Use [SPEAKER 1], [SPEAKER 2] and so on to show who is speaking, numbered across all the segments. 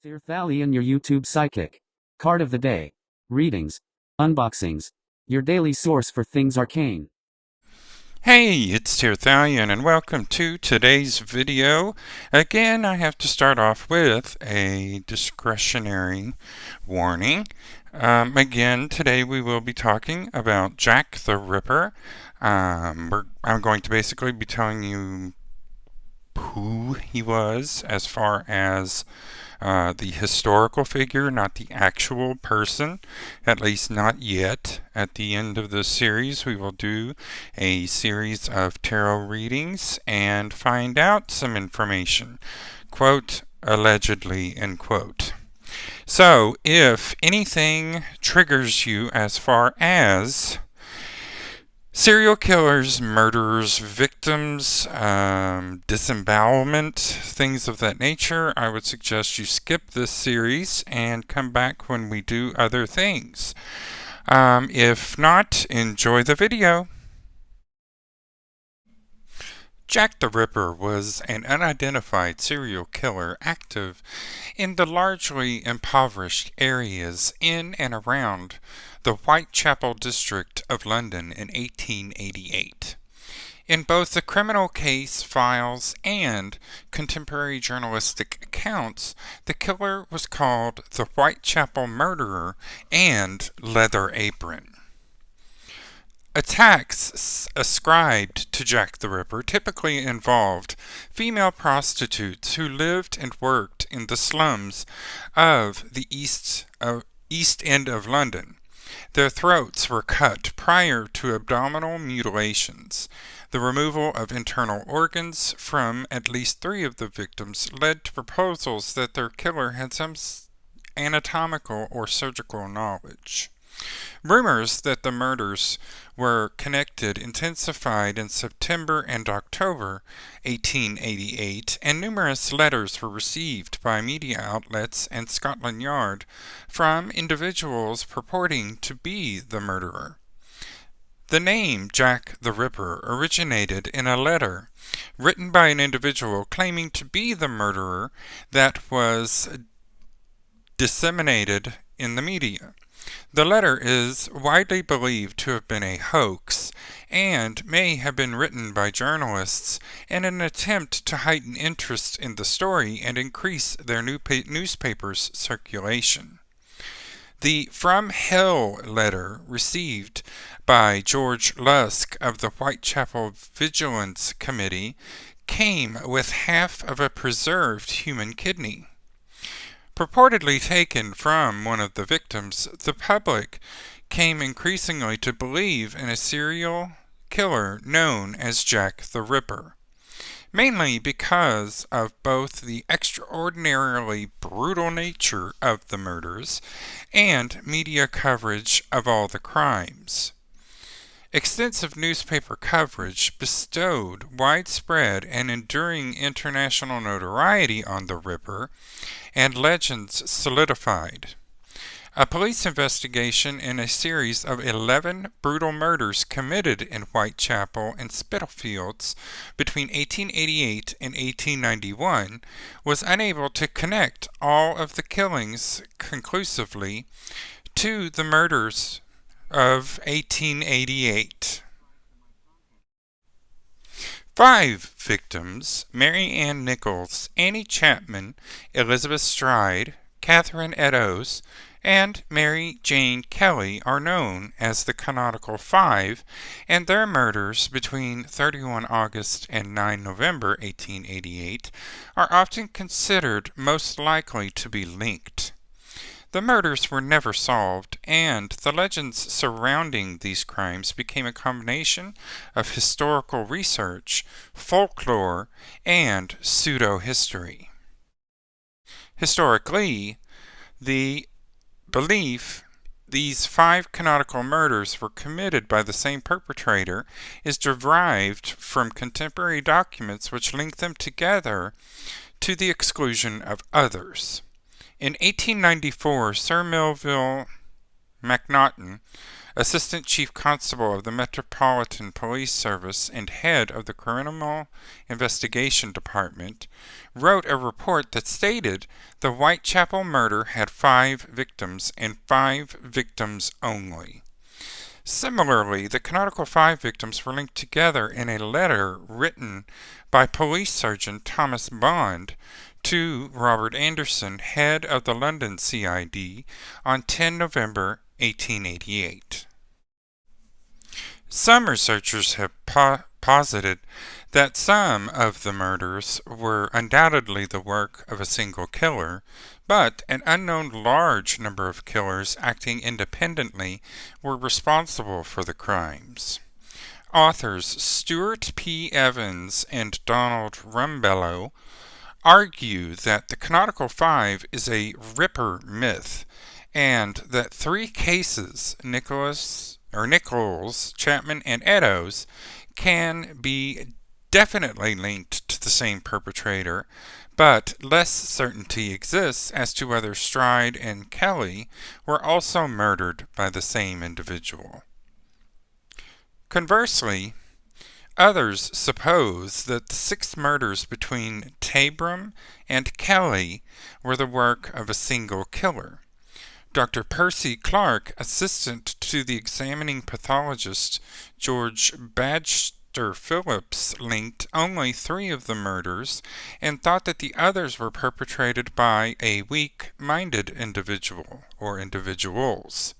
[SPEAKER 1] Dear Thalian, your YouTube psychic. Card of the day. Readings. Unboxings. Your daily source for things arcane.
[SPEAKER 2] Hey, it's Tirthalion and welcome to today's video. Again, I have to start off with a discretionary warning. Again, today we will be talking about Jack the Ripper. I'm going to basically be telling you who he was as far as the historical figure, not the actual person, at least not yet. At the end of the series, we will do a series of tarot readings and find out some information. Quote, allegedly, end quote. So, if anything triggers you as far as serial killers, murderers, victims, disembowelment, things of that nature, I would suggest you skip this series and come back when we do other things. If not, enjoy the video. Jack the Ripper was an unidentified serial killer active in the largely impoverished areas in and around the Whitechapel district of London in 1888. In both the criminal case files and contemporary journalistic accounts, the killer was called the Whitechapel Murderer and Leather Apron. Attacks ascribed to Jack the Ripper typically involved female prostitutes who lived and worked in the slums of the East End of London. Their throats were cut prior to abdominal mutilations. The removal of internal organs from at least 3 of the victims led to proposals that their killer had some anatomical or surgical knowledge. Rumors that the murders were connected intensified in September and October 1888, and numerous letters were received by media outlets and Scotland Yard from individuals purporting to be the murderer. The name Jack the Ripper originated in a letter written by an individual claiming to be the murderer that was disseminated in the media. The letter is widely believed to have been a hoax and may have been written by journalists in an attempt to heighten interest in the story and increase their newspaper's circulation. The From Hell letter received by George Lusk of the Whitechapel Vigilance Committee came with half of a preserved human kidney. Purportedly taken from one of the victims, the public came increasingly to believe in a serial killer known as Jack the Ripper, mainly because of both the extraordinarily brutal nature of the murders and media coverage of all the crimes. Extensive newspaper coverage bestowed widespread and enduring international notoriety on the Ripper, and legends solidified. A police investigation in a series of 11 brutal murders committed in Whitechapel and Spitalfields between 1888 and 1891 was unable to connect all of the killings conclusively to the murders of 1888. 5 victims, Mary Ann Nichols, Annie Chapman, Elizabeth Stride, Catherine Eddowes, and Mary Jane Kelly are known as the Canonical Five, and their murders between 31 August and 9 November 1888 are often considered most likely to be linked. The murders were never solved, and the legends surrounding these crimes became a combination of historical research, folklore, and pseudo-history. Historically, the belief these 5 canonical murders were committed by the same perpetrator is derived from contemporary documents which link them together to the exclusion of others. In 1894, Sir Melville Macnaghten Assistant Chief Constable of the Metropolitan Police Service and head of the Criminal Investigation Department, wrote a report that stated the Whitechapel murder had 5 victims and 5 victims only. Similarly, the canonical 5 victims were linked together in a letter written by Police Sergeant Thomas Bond to Robert Anderson, head of the London CID, on 10 November 1888. Some researchers have posited that some of the murders were undoubtedly the work of a single killer, but an unknown large number of killers acting independently were responsible for the crimes. Authors Stuart P. Evans and Donald Rumbello argue that the canonical 5 is a Ripper myth, and that 3 cases, Nichols, Chapman, and Eddowes, can be definitely linked to the same perpetrator, but less certainty exists as to whether Stride and Kelly were also murdered by the same individual. Conversely, others suppose that the 6 murders between Tabram and Kelly were the work of a single killer. Dr. Percy Clark, assistant to the examining pathologist George Badger Phillips, linked only 3 of the murders and thought that the others were perpetrated by a weak-minded individual or individuals,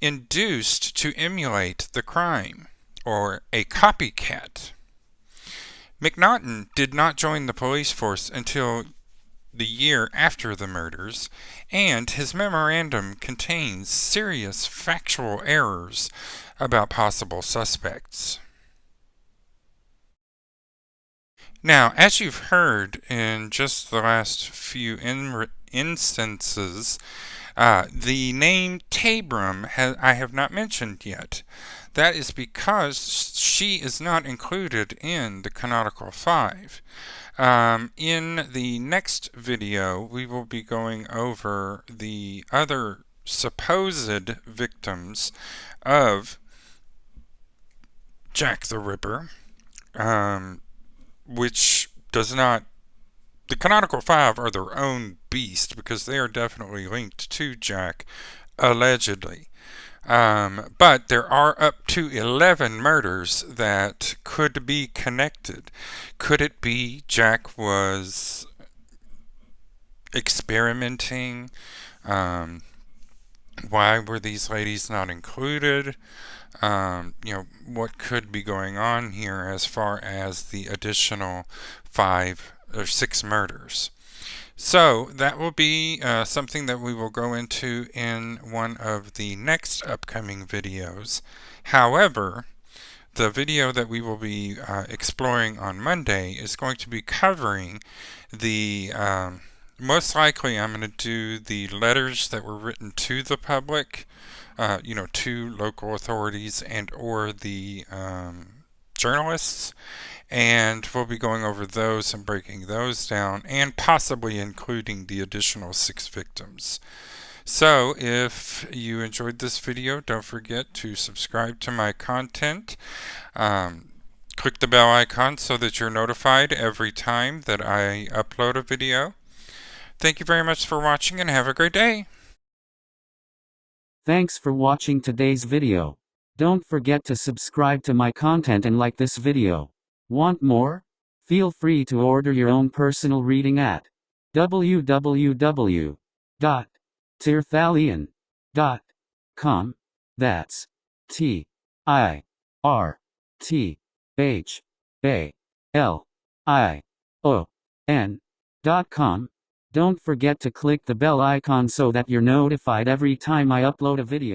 [SPEAKER 2] induced to emulate the crime, or a copycat. McNaughton did not join the police force until the year after the murders, and his memorandum contains serious factual errors about possible suspects. Now, as you've heard in just the last few instances, the name Tabram I have not mentioned yet. That is because she is not included in the canonical 5. In the next video, we will be going over the other supposed victims of Jack the Ripper, which does not... The canonical 5 are their own beast because they are definitely linked to Jack, allegedly. But there are up to 11 murders that could be connected. Could it be Jack was experimenting? Why were these ladies not included? What could be going on here as far as the additional 5 or 6 murders? So that will be something that we will go into in one of the next upcoming videos. However, the video that we will be exploring on Monday is going to be covering the, most likely I'm going to do the letters that were written to the public, to local authorities and or the journalists. And we'll be going over those and breaking those down and possibly including the additional 6 victims. So if you enjoyed this video, don't forget to subscribe to my content. Click the bell icon so that you're notified every time that I upload a video. Thank you very much for watching and have a great day.
[SPEAKER 1] Thanks for watching today's video. Don't forget to subscribe to my content and like this video. Want more? Feel free to order your own personal reading at www.tirthalion.com. That's tirthalion.com. Don't forget to click the bell icon so that you're notified every time I upload a video.